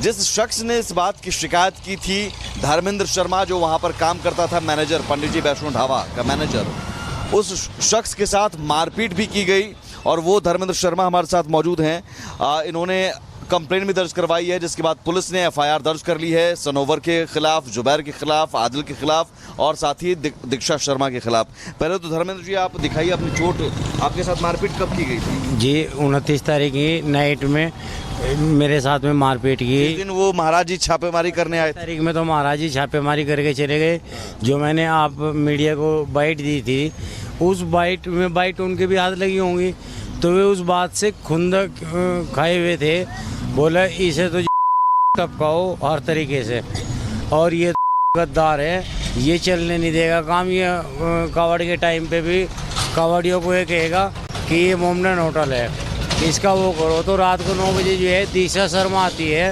जिस शख्स ने इस बात की शिकायत की थी, धर्मेंद्र शर्मा, जो वहां पर काम करता था, मैनेजर, पंडित जी वैष्णो ढाबा का मैनेजर, उस शख्स के साथ मारपीट भी की गई और वो धर्मेंद्र शर्मा हमारे साथ मौजूद हैं। इन्होंने कंप्लेंट भी दर्ज करवाई है, जिसके बाद पुलिस ने एफआईआर दर्ज कर ली है सनोवर के खिलाफ, जुबैर के खिलाफ, आदिल के खिलाफ और साथ ही दीक्षा शर्मा के खिलाफ। पहले तो धर्मेंद्र जी, आप दिखाइए अपनी चोट। आपके साथ मारपीट कब की गई थी? जी 29 तारीख की नाइट में मेरे साथ में मारपीट की। इस दिन वो महाराज जी छापेमारी करने आए थे। तारीख में तो महाराज जी छापेमारी करके चले गए। जो मैंने आप मीडिया को बाइट दी थी, उस बाइट उनके भी हाथ लगी होंगी, तो वे उस बात से खुंदक खाए हुए थे। बोला इसे तो टपकाओ हर तरीके से, और ये गद्दार है, ये चलने नहीं देगा काम। ये कावड़ के टाइम पे भी कावड़ियों को ये कहेगा कि ये मोमडन होटल है, इसका वो करो। तो रात को 9 बजे जो है दीक्षा शर्मा आती है।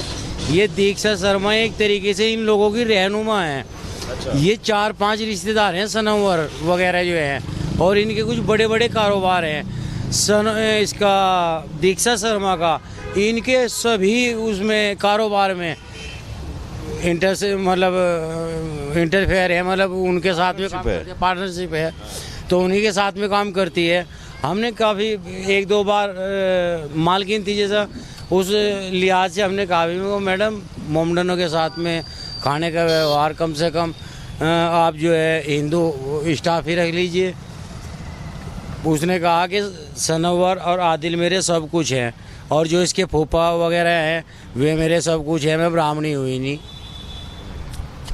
ये दीक्षा शर्मा एक तरीके से इन लोगों की रहनुमा है। अच्छा। ये 4-5 रिश्तेदार हैं सनोवर वगैरह जो हैं, और इनके कुछ बड़े बड़े कारोबार हैं। इसका दीक्षा शर्मा का, इनके सभी उसमें कारोबार में इंटरफेयर है, मतलब उनके साथ में पार्टनरशिप है, तो उन्हीं के साथ में काम करती है। हमने काफ़ी 1-2 बार मालकिन थी जैसा, उस लिहाज से हमने कहा भी मैडम मोमडनों के साथ में खाने का व्यवहार कम से कम आप जो है हिंदू स्टाफ ही रख लीजिए। उसने कहा कि सनोवर और आदिल मेरे सब कुछ हैं, और जो इसके फूफा वगैरह हैं वे मेरे सब कुछ हैं, मैं ब्राह्मणी हुई नहीं।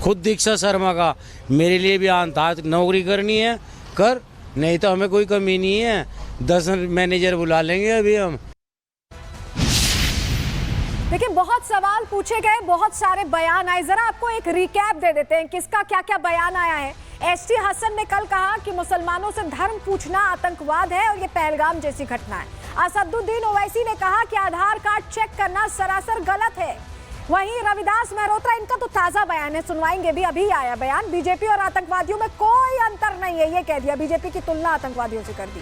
खुद दीक्षा शर्मा का मेरे लिए भी आन था, नौकरी करनी है कर, नहीं तो हमें कोई कमी नहीं है, 10 मैनेजर बुला लेंगे अभी हम। देखिए, बहुत सवाल पूछे गए, बहुत सारे बयान आए। जरा आपको एक रिकैप दे देते हैं किसका क्या क्या बयान आया है। एसटी हसन ने कल कहा कि मुसलमानों से धर्म पूछना आतंकवाद है और ये पहलगाम जैसी घटना है। असदुद्दीन ओवैसी ने कहा कि आधार कार्ड चेक करना सरासर गलत है। वहीं रविदास मेहरोत्रा, इनका तो ताजा बयान है, सुनवाएंगे भी, अभी आया बयान। बीजेपी और आतंकवादियों में कोई अंतर नहीं है, ये कह दिया। बीजेपी की तुलना आतंकवादियों से कर दी।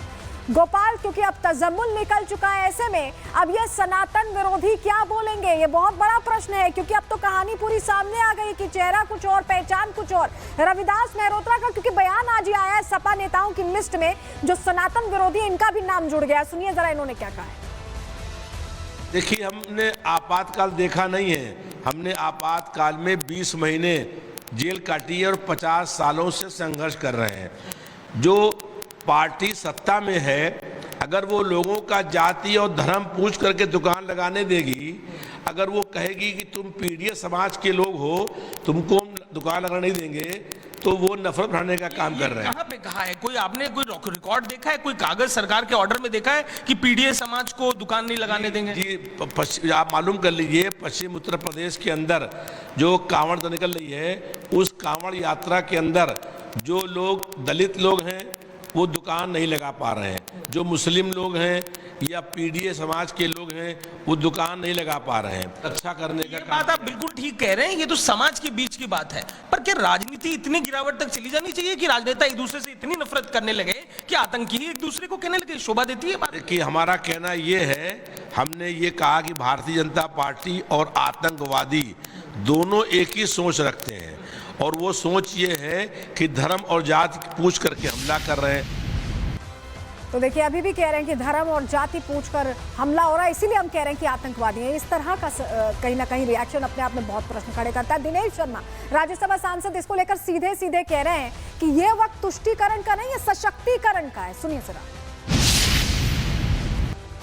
गोपाल, क्योंकि अब तजम्मुल निकल चुका है, ऐसे में अब ये सनातन विरोधी क्या बोलेंगे, ये बहुत बड़ा प्रश्न है, क्योंकि अब तो कहानी पूरी सामने आ गई कि चेहरा कुछ और, पहचान कुछ और। रविदास मेहरोत्रा का क्योंकि बयान आज ही आया है सपा नेताओं की लिस्ट में, जो सनातन विरोधी, इनका भी नाम जुड़ गया। सुनिए जरा इन्होंने क्या कहा है। देखिए, हमने आपातकाल देखा नहीं है। हमने आपातकाल में 20 महीने जेल काटी है और 50 सालों से संघर्ष कर रहे हैं। जो पार्टी सत्ता में है, अगर वो लोगों का जाति और धर्म पूछ करके दुकान लगाने देगी, अगर वो कहेगी कि तुम पीड़ित समाज के लोग हो, तुमको हम दुकान लगाने नहीं देंगे, तो वो नफरत बढ़ाने का काम कर रहे हैं। कहाँ पे कहा है? कोई आपने कोई रिकॉर्ड देखा है, कोई कागज सरकार के ऑर्डर में देखा है कि पीड़ित समाज को दुकान नहीं लगाने देंगे? जी, आप मालूम कर लीजिए, पश्चिम उत्तर प्रदेश के अंदर जो कांवड़ निकल रही है, उस कांवड़ यात्रा के अंदर जो लोग दलित लोग हैं वो दुकान नहीं लगा पा रहे हैं। जो मुस्लिम लोग हैं या पीड़ित समाज के लोग हैं वो दुकान नहीं लगा पा रहे हैं। रक्षा करने का बात आप बिल्कुल ठीक कह रहे हैं, ये तो समाज के बीच की बात है, पर क्या राजनीति इतनी गिरावट तक चली जानी चाहिए कि राजनेता एक दूसरे से इतनी नफरत करने लगे कि आतंकी एक दूसरे को कहने लगे? शोभा देती है बात? कि हमारा कहना ये है, हमने ये कहा कि भारतीय जनता पार्टी और आतंकवादी दोनों एक ही सोच रखते हैं, और वो सोच ये है कि धर्म और जाति पूछ करके हमला कर रहे हैं। तो देखिए, अभी भी कह रहे हैं कि धर्म और जाति पूछकर हमला हो रहा है, इसीलिए हम कह रहे हैं कि आतंकवादी है। इस तरह का कहीं ना कहीं रिएक्शन अपने आप में बहुत प्रश्न खड़े करता है। दिनेश शर्मा, राज्यसभा सांसद, इसको लेकर सीधे सीधे कह रहे हैं कि ये वक्त तुष्टीकरण का नहीं, ये सशक्तिकरण का है। सुनिए जरा।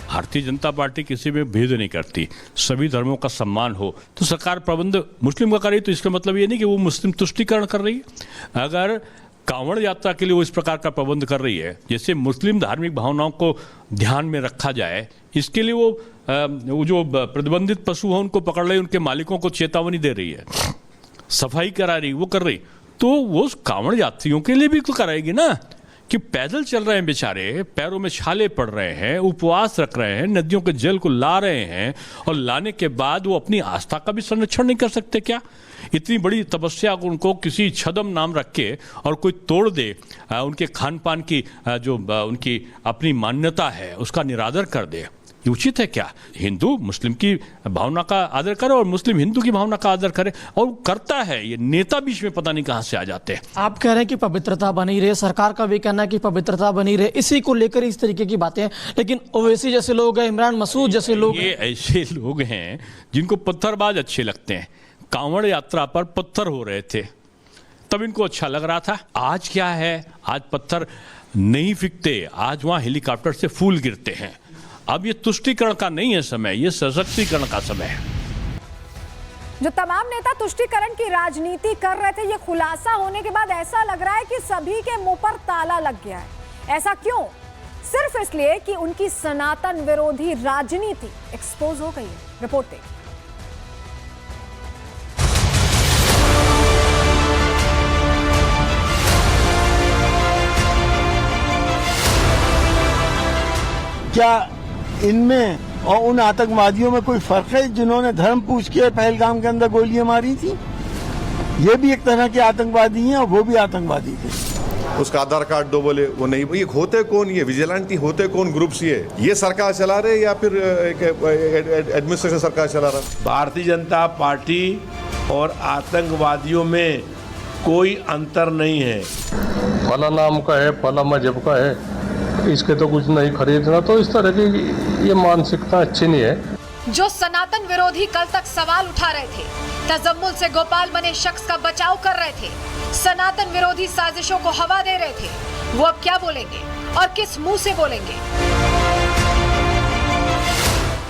भारतीय जनता पार्टी किसी में भेद नहीं करती, सभी धर्मों का सम्मान हो। तो सरकार प्रबंध मुस्लिम का कर रही, तो इसका मतलब ये नहीं कि वो मुस्लिम तुष्टीकरण कर रही है। अगर कांवड़ यात्रा के लिए वो इस प्रकार का प्रबंध कर रही है, जैसे मुस्लिम धार्मिक भावनाओं को ध्यान में रखा जाए, इसके लिए वो जो प्रतिबंधित पशु हैं उनको पकड़ रही, उनके मालिकों को चेतावनी दे रही है, सफाई करा रही, वो कर रही, तो वो कांवड़ यात्रियों के लिए भी तो कराएगी ना, कि पैदल चल रहे हैं बेचारे, पैरों में छाले पड़ रहे हैं, उपवास रख रहे हैं, नदियों के जल को ला रहे हैं, और लाने के बाद वो अपनी आस्था का भी संरक्षण नहीं कर सकते क्या? इतनी बड़ी तपस्या को उनको किसी छदम नाम रख के और कोई तोड़ दे, उनके खान पान की जो उनकी अपनी मान्यता है उसका निरादर कर दे, ये उचित है क्या? हिंदू मुस्लिम की भावना का आदर करे और मुस्लिम हिंदू की भावना का आदर करे, और करता है। ये नेता बीच में पता नहीं कहां से आ जाते हैं। आप कह रहे हैं कि पवित्रता बनी रहे, सरकार का भी कहना है कि पवित्रता बनी रहे, इसी को लेकर इस तरीके की बातें हैं। लेकिन ओवैसी जैसे लोग हैं, इमरान मसूद जैसे लोग, ये ऐसे लोग हैं जिनको पत्थरबाज अच्छे लगते हैं। कांवड़ यात्रा पर पत्थर हो रहे थे तब इनको अच्छा लग रहा था। आज क्या है? आज पत्थर नहीं फिकते, आज वहां हेलीकॉप्टर से फूल गिरते हैं। अब ये तुष्टीकरण का नहीं है समय, ये सशक्तिकरण का समय है। जो तमाम नेता तुष्टीकरण की राजनीति कर रहे थे, ये खुलासा होने के बाद ऐसा लग रहा है कि सभी के मुंह पर ताला लग गया है। ऐसा क्यों? सिर्फ इसलिए कि उनकी सनातन विरोधी राजनीति एक्सपोज हो गई है। रिपोर्ट देखिए। क्या इनमें और उन आतंकवादियों में कोई फर्क है जिन्होंने धर्म पूछ के पहलगाम के अंदर गोलियां मारी थी? ये भी एक तरह के आतंकवादी हैं और वो भी आतंकवादी थे। उसका आधार कार्ड दो बोले, वो नहीं। ये होते कौन? ये विजिलेंटी होते कौन ग्रुप्स? ये सरकार चला रहे या फिर एडमिनिस्ट्रेशन सरकार चला रहा? भारतीय जनता पार्टी और आतंकवादियों में कोई अंतर नहीं है। फला नाम का है, फला मजहब का है, इसके तो कुछ नहीं खरीदना। तो इस तरह की ये मानसिकता अच्छी नहीं है। जो सनातन विरोधी कल तक सवाल उठा रहे थे, तजम्मुल से गोपाल बने शख्स का बचाव कर रहे थे, सनातन विरोधी साजिशों को हवा दे रहे थे, वो अब क्या बोलेंगे और किस मुंह से बोलेंगे?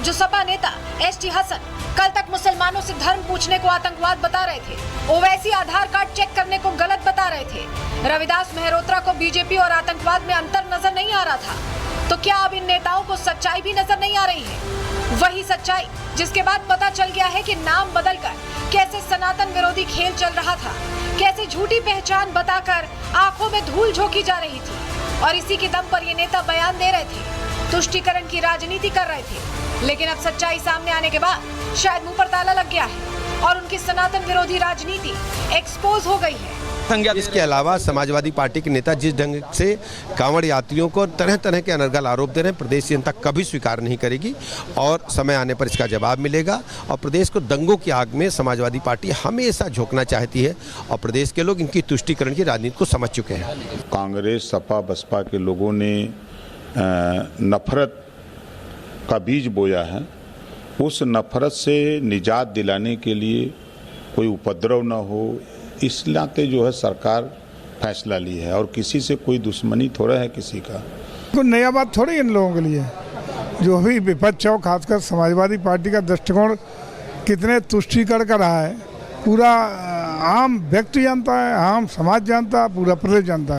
जो सपा नेता एसटी हसन कल तक मुसलमानों से धर्म पूछने को आतंकवाद बता रहे थे, ओवैसी आधार कार्ड चेक करने को गलत बता रहे थे, रविदास मेहरोत्रा को बीजेपी और आतंकवाद में अंतर नजर नहीं आ रहा था, तो क्या अब इन नेताओं को सच्चाई भी नजर नहीं आ रही है? वही सच्चाई जिसके बाद पता चल गया है कि नाम बदलकर कैसे सनातन विरोधी खेल चल रहा था, कैसे झूठी पहचान बताकर आंखों में धूल झोंकी जा रही थी, और इसी के दम पर ये नेता बयान दे रहे थे, तुष्टीकरण की राजनीति कर रहे थे। लेकिन अब सच्चाई सामने आने के बाद शायद मुंह पर ताला लग गया है और उनकी सनातन विरोधी राजनीति एक्सपोज हो गई है। इसके अलावा समाजवादी पार्टी के नेता जिस ढंग से कांवड़ यात्रियों को तरह तरह के अनर्गल आरोप दे रहे हैं, प्रदेश की जनता कभी स्वीकार नहीं करेगी और समय आने पर इसका जवाब मिलेगा। और प्रदेश को दंगों की आग में समाजवादी पार्टी हमेशा झोंकना चाहती है और प्रदेश के लोग इनकी तुष्टीकरण की राजनीति को समझ चुके हैं। कांग्रेस, सपा, बसपा के लोगों ने नफरत का बीज बोया है। उस नफरत से निजात दिलाने के लिए कोई उपद्रव न हो, इस नाते जो है सरकार फैसला ली है। और किसी से कोई दुश्मनी थोड़ा है किसी का। कोई नया बात थोड़ी इन लोगों के लिए। जो भी विपक्ष है, खासकर समाजवादी पार्टी का दृष्टिकोण कितने तुष्टीकरण का रहा है, पूरा आम व्यक्ति जानता है, आम समाज जानता है, पूरा प्रदेश जानता है।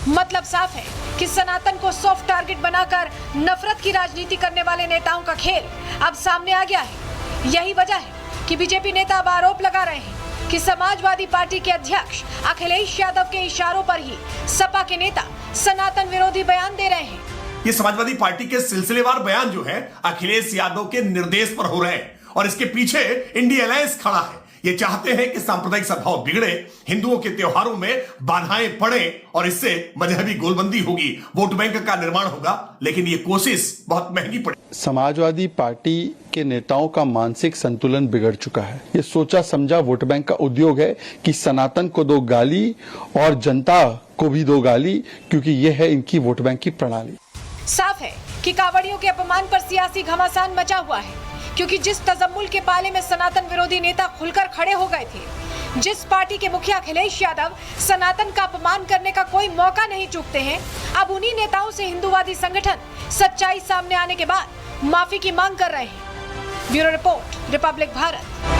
मतलब साफ है कि सनातन को सॉफ्ट टारगेट बनाकर नफरत की राजनीति करने वाले नेताओं का खेल अब सामने आ गया है। यही वजह है कि बीजेपी नेता अब आरोप लगा रहे हैं कि समाजवादी पार्टी के अध्यक्ष अखिलेश यादव के इशारों पर ही सपा के नेता सनातन विरोधी बयान दे रहे हैं। ये समाजवादी पार्टी के सिलसिलेवार बयान जो है अखिलेश यादव के निर्देश पर हो रहे हैं और इसके पीछे इंडिया अलायंस खड़ा है। ये चाहते हैं कि सांप्रदायिक सद्भाव बिगड़े, हिंदुओं के त्योहारों में बाधाएं पड़े और इससे मजहबी गोलबंदी होगी, वोट बैंक का निर्माण होगा। लेकिन ये कोशिश बहुत महंगी पड़ी। समाजवादी पार्टी के नेताओं का मानसिक संतुलन बिगड़ चुका है। ये सोचा समझा वोट बैंक का उद्योग है कि सनातन को दो गाली और जनता को भी दो गाली, क्योंकि ये है इनकी वोट बैंक की प्रणाली। साफ है कि कांवड़ियों के अपमान पर सियासी घमासान मचा हुआ है, क्योंकि जिस तजम्मुल के पाले में सनातन विरोधी नेता खुलकर खड़े हो गए थे, जिस पार्टी के मुखिया अखिलेश यादव सनातन का अपमान करने का कोई मौका नहीं चूकते हैं, अब उन्हीं नेताओं से हिंदूवादी संगठन सच्चाई सामने आने के बाद माफी की मांग कर रहे हैं। Bureau report, Republic Bharat.